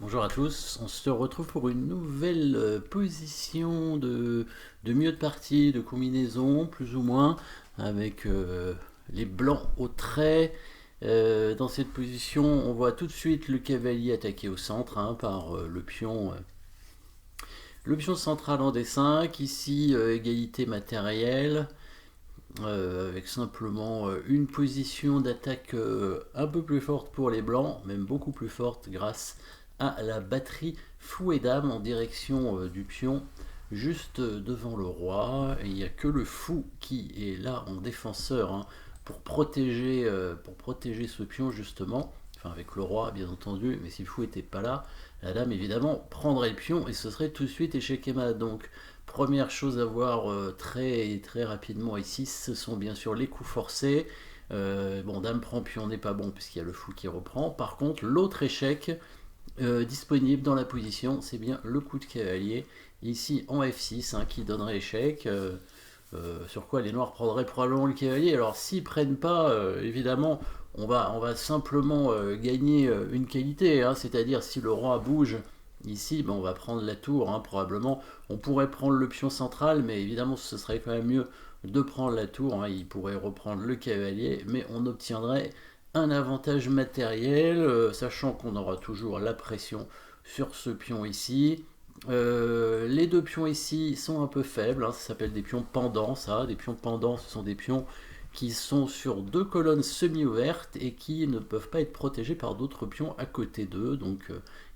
Bonjour à tous, on se retrouve pour une nouvelle position de milieu de partie, de combinaison, plus ou moins, avec les blancs au trait. Dans cette position, on voit tout de suite le cavalier attaqué au centre par le pion central en D5. Ici, égalité matérielle, avec simplement une position d'attaque un peu plus forte pour les blancs, même beaucoup plus forte grâce à la batterie fou et dame en direction du pion juste devant le roi. Et il n'y a que le fou qui est là en défenseur pour protéger ce pion justement. Enfin avec le roi bien entendu, mais si le fou n'était pas là, la dame évidemment prendrait le pion et ce serait tout de suite échec et mat. Donc première chose à voir très rapidement ici, ce sont bien sûr les coups forcés. Bon, dame prend pion n'est pas bon puisqu'il y a le fou qui reprend. Par contre, l'autre échec disponible dans la position, c'est bien le coup de cavalier, ici en F6, qui donnerait échec. Sur quoi les noirs prendraient probablement le cavalier. Alors s'ils prennent pas, évidemment, on va simplement gagner une qualité, c'est-à-dire si le roi bouge ici, ben, on va prendre la tour, probablement. On pourrait prendre le pion central, mais évidemment ce serait quand même mieux de prendre la tour. Il pourrait reprendre le cavalier, mais on obtiendrait un avantage matériel, sachant qu'on aura toujours la pression sur ce pion ici. Les deux pions ici sont un peu faibles, ça s'appelle des pions pendants, ça. Des pions pendants, ce sont des pions qui sont sur deux colonnes semi-ouvertes et qui ne peuvent pas être protégés par d'autres pions à côté d'eux. Donc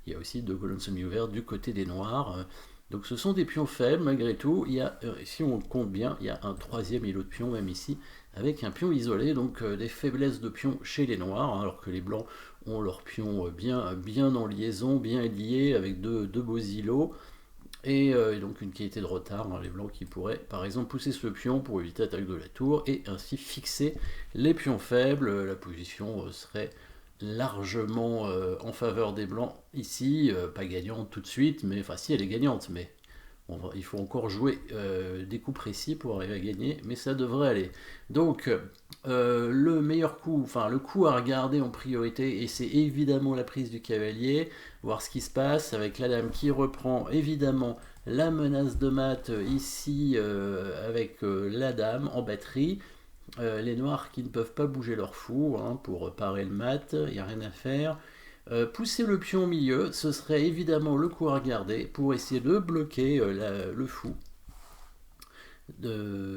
il y a aussi deux colonnes semi-ouvertes du côté des noirs. Donc ce sont des pions faibles malgré tout. Il y a, si on compte bien, il y a un troisième îlot de pion même ici, avec un pion isolé, donc des faiblesses de pions chez les noirs, alors que les blancs ont leurs pions bien en liaison, bien liés, avec deux beaux îlots. Et donc une qualité de retard, les blancs qui pourraient par exemple pousser ce pion pour éviter l'attaque de la tour et ainsi fixer les pions faibles. La position serait largement en faveur des blancs ici, pas gagnante tout de suite, mais enfin si elle est gagnante, mais il faut encore jouer des coups précis pour arriver à gagner, mais ça devrait aller. Donc, le meilleur coup, enfin le coup à regarder en priorité, et c'est évidemment la prise du cavalier, voir ce qui se passe avec la dame qui reprend évidemment la menace de mat ici avec la dame en batterie. Les noirs qui ne peuvent pas bouger leur fou pour parer le mat, il n'y a rien à faire. Pousser le pion au milieu, ce serait évidemment le coup à regarder pour essayer de bloquer le fou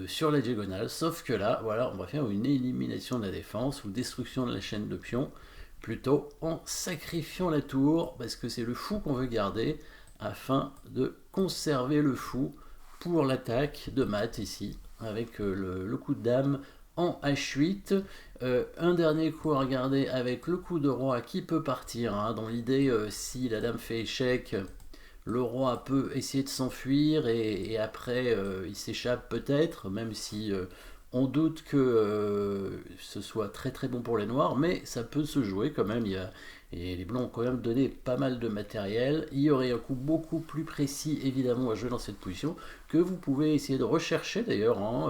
sur la diagonale. Sauf que là, voilà, on va faire une élimination de la défense ou destruction de la chaîne de pions, plutôt en sacrifiant la tour, parce que c'est le fou qu'on veut garder, afin de conserver le fou pour l'attaque de mat ici, avec le coup de dame en H8. Un dernier coup à regarder avec le coup de roi qui peut partir. Dans l'idée, si la dame fait échec, le roi peut essayer de s'enfuir et après il s'échappe peut-être, même si on doute que ce soit très bon pour les noirs, mais ça peut se jouer quand même. Et les blancs ont quand même donné pas mal de matériel. Il y aurait un coup beaucoup plus précis évidemment à jouer dans cette position que vous pouvez essayer de rechercher d'ailleurs en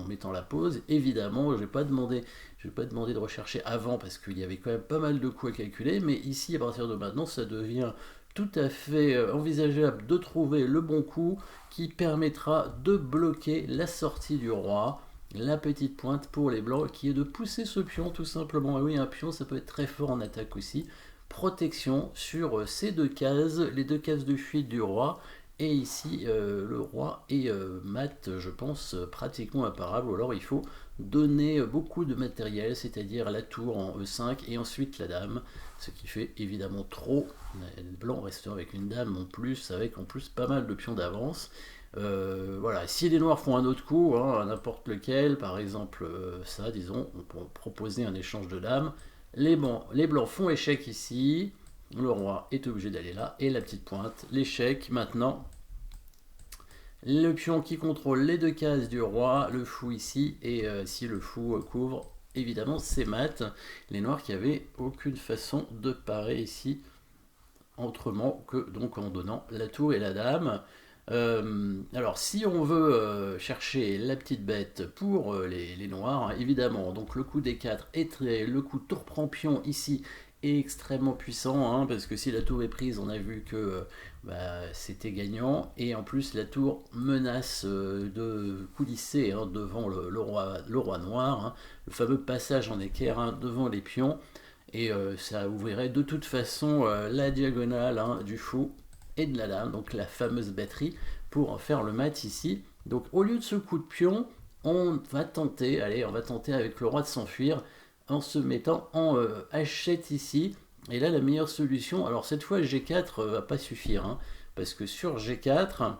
mettant la pause. Évidemment, je vais pas demander de rechercher avant parce qu'il y avait quand même pas mal de coups à calculer, mais ici à partir de maintenant ça devient tout à fait envisageable de trouver le bon coup qui permettra de bloquer la sortie du roi. La petite pointe pour les blancs qui est de pousser ce pion tout simplement. Et oui, un pion ça peut être très fort en attaque aussi. Protection sur ces deux cases, les deux cases de fuite du roi. Et ici, le roi est mat, je pense, pratiquement imparable. Ou alors il faut donner beaucoup de matériel, c'est-à-dire la tour en E5 et ensuite la dame, ce qui fait évidemment trop. Les blancs resteront avec une dame en plus, avec en plus pas mal de pions d'avance. Voilà, si les noirs font un autre coup, n'importe lequel, par exemple ça, disons, on peut proposer un échange de dames. Les blancs font échec ici, le roi est obligé d'aller là, et la petite pointe, l'échec maintenant. Le pion qui contrôle les deux cases du roi, le fou ici, et si le fou couvre, évidemment c'est mat. Les noirs qui avaient aucune façon de parer ici, autrement que donc en donnant la tour et la dame. Alors si on veut chercher la petite bête pour les noirs, évidemment, donc le coup des 4 le coup tour prend pion ici extrêmement puissant, hein, parce que si la tour est prise, on a vu que c'était gagnant, et en plus la tour menace de coulisser, hein, devant le roi noir, hein, le fameux passage en équerre, hein, devant les pions, et ça ouvrirait de toute façon la diagonale, hein, du fou et de la dame, donc la fameuse batterie, pour en faire le mat ici. Donc au lieu de ce coup de pion, on va tenter avec le roi de s'enfuir en se mettant en H7 ici. Et là, la meilleure solution, alors cette fois G4 va pas suffire, hein, parce que sur G4,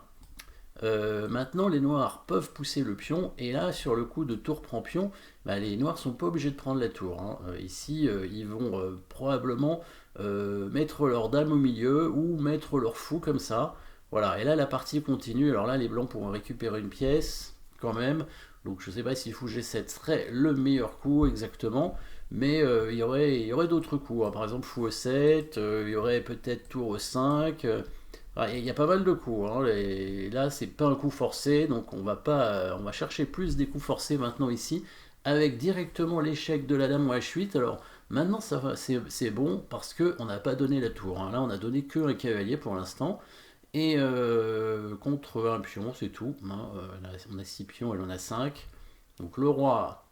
maintenant les noirs peuvent pousser le pion, et là sur le coup de tour prend pion, les noirs sont pas obligés de prendre la tour, hein. Ici ils vont probablement mettre leur dame au milieu ou mettre leur fou comme ça. Voilà, et là la partie continue. Alors là les blancs pourront récupérer une pièce quand même, donc je sais pas si fou G7 serait le meilleur coup exactement, mais il y aurait d'autres coups, hein. Par exemple fou E7, il y aurait peut-être tour E5, il y a pas mal de coups, hein. Là, c'est pas un coup forcé, donc on va pas, on va chercher plus des coups forcés maintenant ici, avec directement l'échec de la dame en H8. Alors maintenant, c'est bon parce que on n'a pas donné la tour, hein. Là, on a donné que un cavalier pour l'instant, et contre un pion, c'est tout, hein. On a 6 pions, elle en a 5. Donc le roi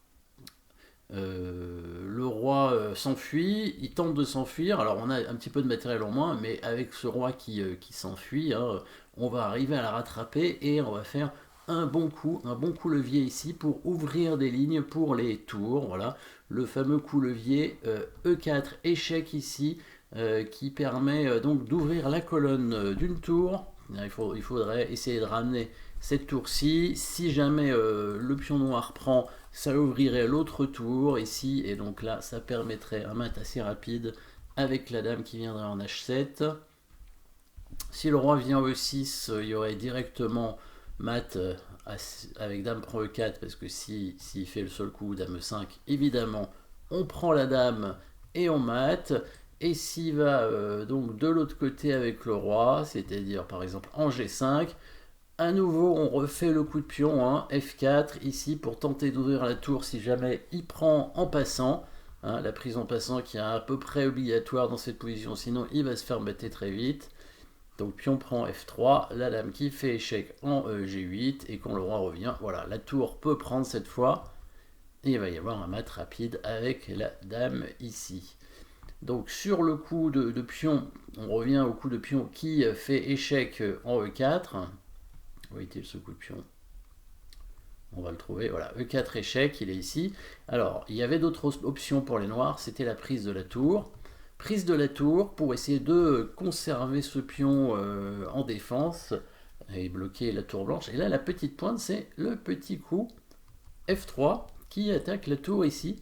s'enfuit, il tente de s'enfuir. Alors on a un petit peu de matériel en moins, mais avec ce roi qui s'enfuit, hein, on va arriver à la rattraper, et on va faire un bon coup levier ici pour ouvrir des lignes pour les tours. Voilà, le fameux coup levier E4 échec ici, qui permet donc d'ouvrir la colonne d'une tour. Il faudrait essayer de ramener cette tour-ci. Si jamais le pion noir prend, ça ouvrirait l'autre tour ici, et donc là ça permettrait un mat assez rapide avec la dame qui viendrait en H7. Si le roi vient en E6, il y aurait directement mat avec dame prend E4, parce que s'il fait le seul coup dame E5, évidemment on prend la dame et on mat. Et s'il va donc de l'autre côté avec le roi, c'est-à-dire par exemple en G5, à nouveau, on refait le coup de pion, hein, F4 ici pour tenter d'ouvrir la tour si jamais il prend en passant, hein, la prise en passant qui est à peu près obligatoire dans cette position, sinon il va se faire mater très vite. Donc pion prend F3, la dame qui fait échec en G8, et quand le roi revient, voilà, la tour peut prendre cette fois, et il va y avoir un mat rapide avec la dame ici. Donc sur le coup de pion, on revient au coup de pion qui fait échec en E4. Où est-il ce coup de pion? On va le trouver, voilà, E4 échec, il est ici. Alors, il y avait d'autres options pour les noirs, c'était la prise de la tour. Prise de la tour pour essayer de conserver ce pion en défense et bloquer la tour blanche. Et là, la petite pointe, c'est le petit coup F3 qui attaque la tour ici.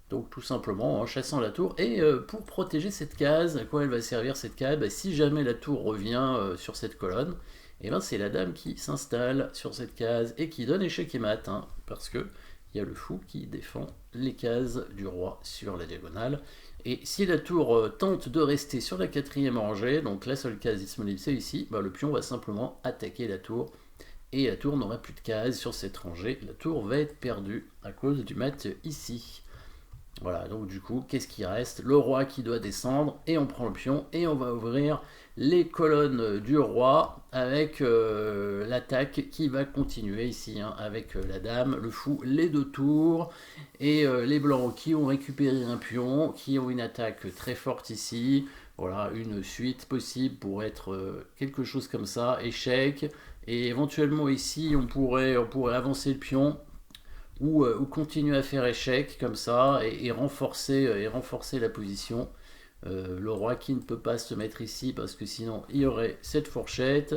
Donc tout simplement en chassant la tour, et pour protéger cette case, à quoi elle va servir cette case? Si jamais la tour revient sur cette colonne, et c'est la dame qui s'installe sur cette case et qui donne échec et mat, hein, parce que il y a le fou qui défend les cases du roi sur la diagonale. Et si la tour tente de rester sur la 4e rangée, donc la seule case disponible c'est ici, le pion va simplement attaquer la tour, et la tour n'aura plus de cases sur cette rangée. La tour va être perdue à cause du mat ici. Voilà, donc du coup, qu'est-ce qui reste? Le roi qui doit descendre, et on prend le pion, et on va ouvrir les colonnes du roi avec l'attaque qui va continuer ici, hein, avec la dame, le fou, les 2 tours, et les blancs qui ont récupéré un pion, qui ont une attaque très forte ici. Voilà, une suite possible pour être quelque chose comme ça, échec, et éventuellement ici on pourrait avancer le pion, ou continuer à faire échec comme ça, et renforcer la position. Le roi qui ne peut pas se mettre ici parce que sinon il y aurait cette fourchette,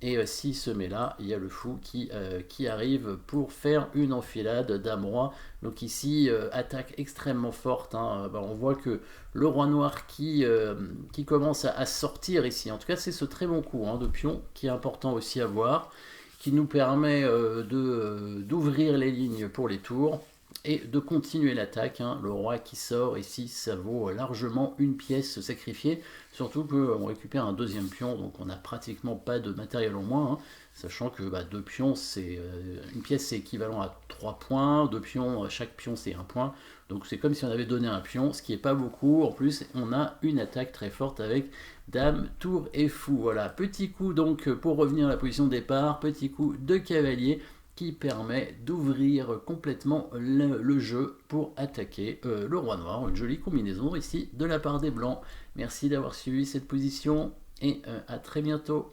et s'il se met là, il y a le fou qui arrive pour faire une enfilade dame-roi. Donc ici, attaque extrêmement forte, hein. On voit que le roi noir qui commence à sortir ici. En tout cas, c'est ce très bon coup, hein, de pion qui est important aussi à voir, qui nous permet d'ouvrir les lignes pour les tours. et de continuer l'attaque. Hein. Le roi qui sort ici, ça vaut largement une pièce sacrifiée, surtout qu'on récupère un deuxième pion, donc on n'a pratiquement pas de matériel en moins, hein. Sachant que deux pions, c'est une pièce c'est équivalent à 3 points, deux pions, chaque pion c'est un point, donc c'est comme si on avait donné un pion, ce qui est pas beaucoup. En plus, on a une attaque très forte avec dame, tour et fou. Voilà, petit coup donc pour revenir à la position de départ, petit coup de cavalier qui permet d'ouvrir complètement le jeu pour attaquer le roi noir. Une jolie combinaison ici de la part des blancs. Merci d'avoir suivi cette position et à très bientôt.